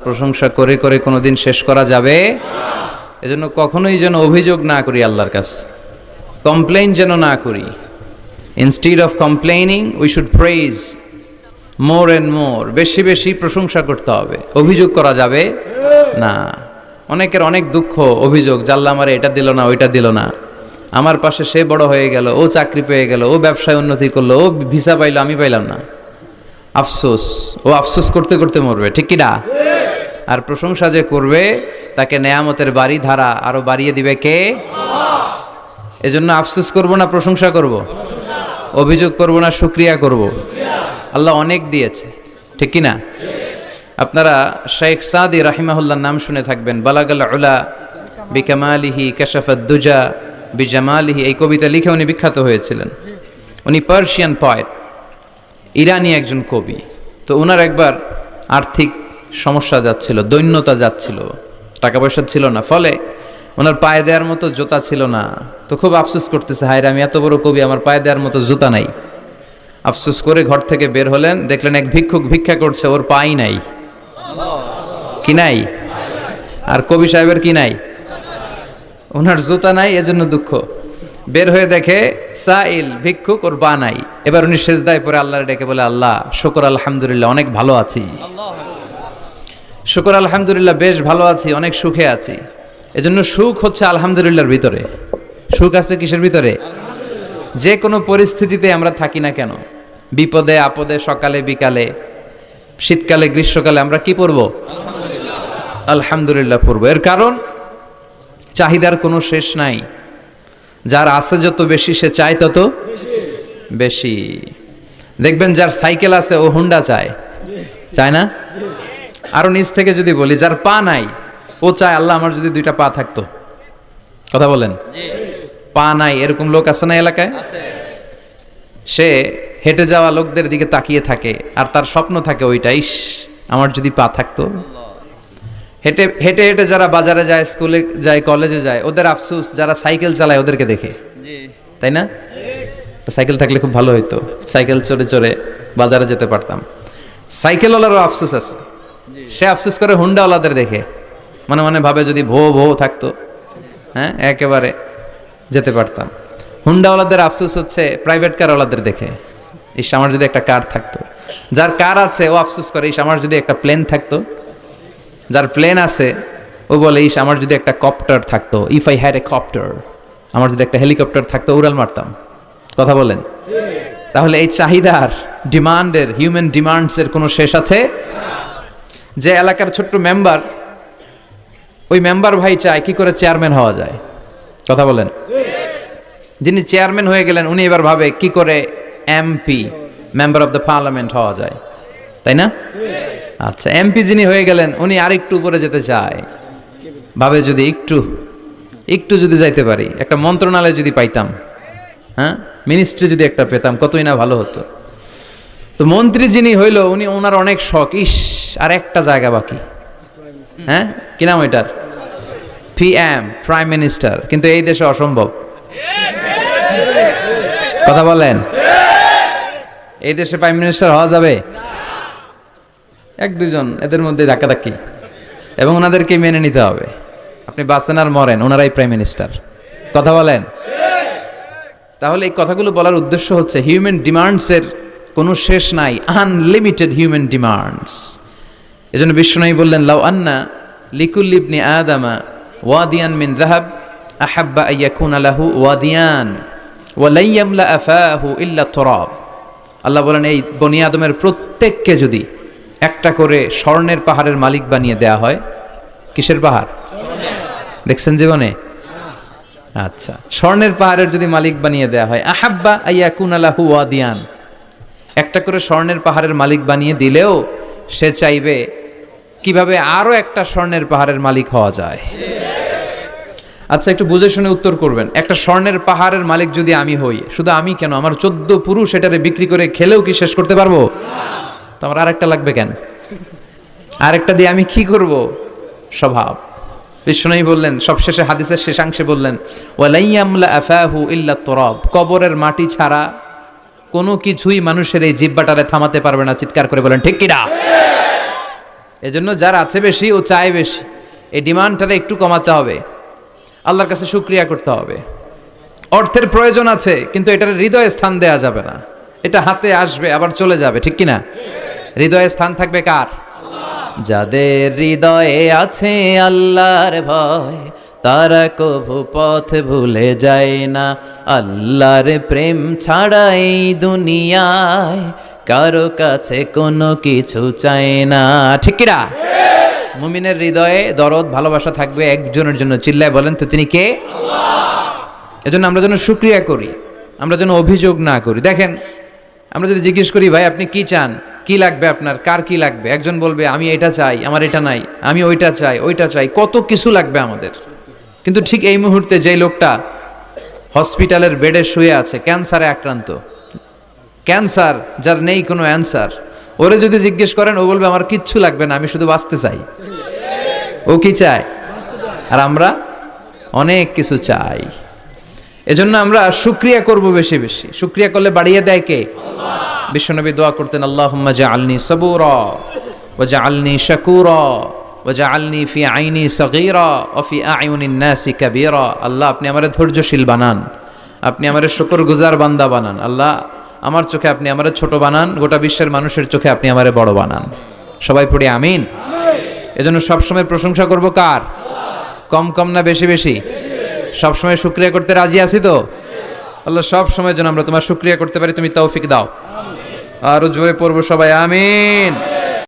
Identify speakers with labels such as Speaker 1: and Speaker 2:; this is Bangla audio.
Speaker 1: প্রশংসা করে করে কোনোদিন শেষ করা যাবে? এজন্য কখনোই যেন অভিযোগ না করি আল্লাহর কাছে, কমপ্লেইন যেন না করি। Instead of complaining we should praise more and more. বেশি বেশি প্রশংসা করতে হবে, অভিযোগ করা যাবে না। অনেকের অনেক দুঃখ, অভিযোগ, জাল্লা আমারে এটা দিল না, ওইটা দিল না, আমার পাশে সে বড় হয়ে গেল, ও চাকরি পেয়ে গেল, ও ব্যবসায় উন্নতি করলো, ও ভিসা পাইলো, আমি পাইলাম না। আফসোস, ও আফসোস করতে করতে মরবে, ঠিক কি না? আর প্রশংসা যে করবে তাকে নেয়ামতের বাড়ি ধারা আরো বাড়িয়ে দিবে কে? এজন্য আফসোস করব না প্রশংসা করব, অভিযোগ করব না শুকরিয়া করব। আল্লাহ অনেক দিয়েছে, ঠিক কি না? আপনারা শেখ সাদি রাহিমাহুল্লাহর নাম শুনে থাকবেন। বালাগাল উলা বিকামালিহি কাশাফাদ দুজা বিজামালিহি, এই কবিতা লিখে উনি বিখ্যাত হয়েছিলেন। উনি পার্সিয়ান পয়েট, ইরানি একজন কবি। তো ওনার একবার আর্থিক সমস্যা যাচ্ছিল, দৈন্যতা যাচ্ছিল, টাকা পয়সা ছিল না, ফলে ওনার পায়ে দেওয়ার মতো জুতা ছিল না। তো খুব আফসোস করতেছে, হায়রে আমি এত বড় কবি, আমার পায়ে দেওয়ার মতো জুতা নাই। আফসোস করে ঘর থেকে বের হলেন, দেখলেন এক ভিক্ষুক ভিক্ষা করছে, ওর পাই নাই। কি নাই? আর কবি সাহেবের কি নাই? ওনার জুতা নাই, এজন্য দুঃখ। বের হয়ে দেখে সাইল ভিক্ষুক, ওর পা নাই। এবার উনি সেজদায় পড়ে আল্লাহর ডেকে বলে, আল্লাহ শুকর আলহামদুলিল্লাহ, অনেক ভালো আছি। শুকর আলহামদুলিল্লাহ, বেশ ভালো আছি, অনেক সুখে আছি। এজন্য সুখ হচ্ছে আলহামদুলিল্লাহর ভিতরে। সুখ আছে কিসের ভিতরে? যে কোনো পরিস্থিতিতে আমরা থাকি না কেন, বিপদে আপদে, সকালে বিকালে, শীতকালে গ্রীষ্মকালে, আমরা কি পড়ব? আলহামদুলিল্লাহ পড়ব। এর কারণ চাহিদার কোনো শেষ নাই। যার আছে যত বেশি, সে চায় তত বেশি। দেখবেন যার সাইকেল আছে ও হুন্ডা চায়, চায় না? আরো নিচ থেকে যদি বলি, যার পা নাই ও চায় আল্লাহ আমার যদি দুইটা পা থাকতো। কথা বলেন, পা নাই এরকম লোক আছে না এলাকায়? সে হেঁটে যাওয়া লোকদের দিকে তাকিয়ে থাকে আর তার স্বপ্ন থাকে ওইটা, ইস আমার যদি পা থাকতো। হেঁটে হেঁটে হেঁটে যারা বাজারে যায়, স্কুলে যায়, কলেজে যায়, ওদের আফসোস যারা সাইকেল চালায় ওদেরকে দেখে, তাই না? সাইকেল থাকলে খুব ভালো হইতো, সাইকেল চড়ে চড়ে বাজারে যেতে পারতাম। সাইকেলওয়ালারও আফসোস আছে, সে আফসোস করে হুন্ডাওয়ালাদের দেখে, মনে মনে ভাবে যদি ভো ভো থাকতো, হ্যাঁ একেবারে যেতে পারতাম। হুন্ডাওয়ালাদের আফসোস হচ্ছে প্রাইভেট কারওয়ালাদের দেখে, ইস আমার যদি একটা কার থাকতো। যার কার আছে ও আফসোস করে, ইস আমার যদি একটা প্লেন থাকতো। যার প্লেন আছে ও বলে, ইস আমার যদি একটা কপ্টার থাকতো, if I had a copter, আমার যদি একটা হেলিকপ্টার থাকতো, উড়াল মারতাম। কথা বলেন। তাহলে এই চাহিদার, ডিমান্ডের, হিউম্যান ডিমান্ডসের কোনো শেষ আছে? যে এলাকার ছোট্ট মেম্বার, ওই মেম্বার ভাই চায় কি করে চেয়ারম্যান হওয়া যায়। কথা বলেন। যিনি চেয়ারম্যান হয়ে গেলেন উনি এবার ভাবে কি করে MP, member of the parliament হওয়া যায়, তাই না? আচ্ছা, এমপি যিনি হয়ে গেলেন উনি আরেকটু উপরে যেতে চায়, ভাবে যদি একটু একটু যদি যাইতে পারি, একটা মন্ত্রণালয় যদি পাইতাম, হ্যাঁ মিনিস্ট্রি যদি একটা পেতাম, কতই না ভালো হতো। তো মন্ত্রী যিনি হইল উনি, ওনার অনেক শখ, ইস আর একটা জায়গা বাকি, হ্যাঁ কি নাম ওইটার? PM, prime minister. কিন্তু এই দেশে অসম্ভব। কথা বলেন, এই দেশে প্রাইম মিনিস্টার হওয়া যাবে? এক দুজন এদের মধ্যে ধাক্কাধাক্কি, এবং ওনাদেরকে মেনে নিতে হবে। আপনি বাঁচেন আর মরেন, ওনারাই প্রাইম মিনিস্টার। কথা বলেন। তাহলে এই কথাগুলো বলার উদ্দেশ্য হচ্ছে হিউম্যান ডিমান্ডসের কোনো শেষ নাই, আনলিমিটেড হিউম্যান ডিমান্ডস। এজন্য বিশ্বনবী বললেন, লাউ আন্না লিকুল্লি ইবনি আদামা ওয়াদিয়ান মিন যাহাব আহাব্বা আইয়াকুনা লাহু ওয়াদিয়ান ওয়া লা ইয়ামলা আফাহু ইল্লা তুরাব। আল্লাহ বলেন, এই বনি আদমের প্রত্যেককে যদি একটা করে স্বর্ণের পাহাড়ের মালিক বানিয়ে দেয়া হয়। কিসের পাহাড় দেখছেন জীবনে? আচ্ছা, স্বর্ণের পাহাড়ের যদি মালিক বানিয়ে দেয়া হয়, আহাব্বা আইয়াকুনা লাহু ওয়াদিয়ান, একটা করে স্বর্ণের পাহাড়ের মালিক বানিয়ে দিলেও সে চাইবে কিভাবে আরো একটা স্বর্ণের পাহাড়ের মালিক হওয়া যায়। আচ্ছা, একটু বুঝে শুনে উত্তর করবেন। একটা স্বর্ণের পাহাড়ের মালিক যদি আমি হই, শুধু আমি কেন, আমার 14 পুরুষ এটারে বিক্রি করে খেলেও কি শেষ করতে পারবো? তো আমার আরেকটা লাগবে কেন? আরেকটা দিয়ে আমি কি করব? স্বভাব। বিশ্বনবী বললেন, সবশেষে হাদিসের শেষাংশে বললেন, ওয়ালা ইয়ামলা আফাহু ইল্লা তুরাব, কবরের মাটি ছাড়া কোনো কিছুই মানুষের এই জিহ্বাটারে থামাতে পারবে না। চিৎকার করে বলেন ঠিক কিনা? এজন্য যার আছে বেশি ও চায় বেশি, এই ডিমান্ডটা একটু কমাতে হবে, আল্লাহর কাছে শুকরিয়া করতে হবে। অর্থের প্রয়োজন আছে, কিন্তু এটার হৃদয়ে স্থান দেয়া যাবে না। এটা হাতে আসবে আবার চলে যাবে, ঠিক কিনা? হৃদয়ে স্থান থাকবে কার? যাদের হৃদয়ে আছে আল্লাহর ভয়, তারা কভু পথ ভুলে যায় না। আল্লাহর প্রেম ছাড়া এই দুনিয়ায় কারো কাছে কোনো কিছু চায় না, ঠিক কিনা? মুমিনের হৃদয়ে দরদ ভালোবাসা থাকবে একজনের জন্য। চিল্লায় বলেন তো তিনি কে? এজন্য আমরা যেন শুকরিয়া করি, আমরা যেন অভিযোগ না করি। দেখেন, আমরা যদি জিজ্ঞেস করি ভাই আপনি কি চান, কি লাগবে আপনার, কার কি লাগবে, একজন বলবে আমি এটা চাই, আমার এটা নাই, আমি ওইটা চাই, ওইটা চাই, কত কিছু লাগবে আমাদের। কিন্তু ঠিক এই মুহূর্তে যে লোকটা হসপিটালের বেডে শুয়ে আছে, ক্যান্সারে আক্রান্ত, ক্যান্সার যার নেই কোনো অ্যান্সার, ওরে যদি জিজ্ঞেস করেন ও বলবে আমার কিচ্ছু লাগবে না, আমি শুধু বাঁচতে চাই। ও কি চায়? আর আমরা অনেক কিছু চাই। এজন্য আমরা শুকরিয়া করব বেশি বেশি। শুকরিয়া করলে বাড়িয়ে দেয় কে? আল্লাহ। বিশ্বনবী দোয়া করতেন, আল্লাহুম্মা জাআলনি সাবুরা ওয়া জাআলনি শাকুরা ওয়া জাআলনি ফি আইনি সাগীরা ওয়া ফি আ'য়ুনিন নাসি কাবীরা। আল্লাহ আপনি আমারে ধৈর্যশীল বানান, আপনি আমারে শুকরগুজার বান্দা বানান। আল্লাহ আমার চোখে আপনি আমারে ছোট বানান, গোটা বিশ্বের মানুষের চোখে আপনি আমারে বড় বানান। সবাই পড়ি আমিন। এজন্য সবসময় প্রশংসা করব কার? কম কম না বেশি বেশি? সবসময় শুকরিয়া করতে রাজি আছি তো? আল্লাহ সব সময় যেন আমরা তোমার শুকরিয়া করতে পারি, তুমি তৌফিক দাও। আরো জোরে পড়বো সবাই আমিন।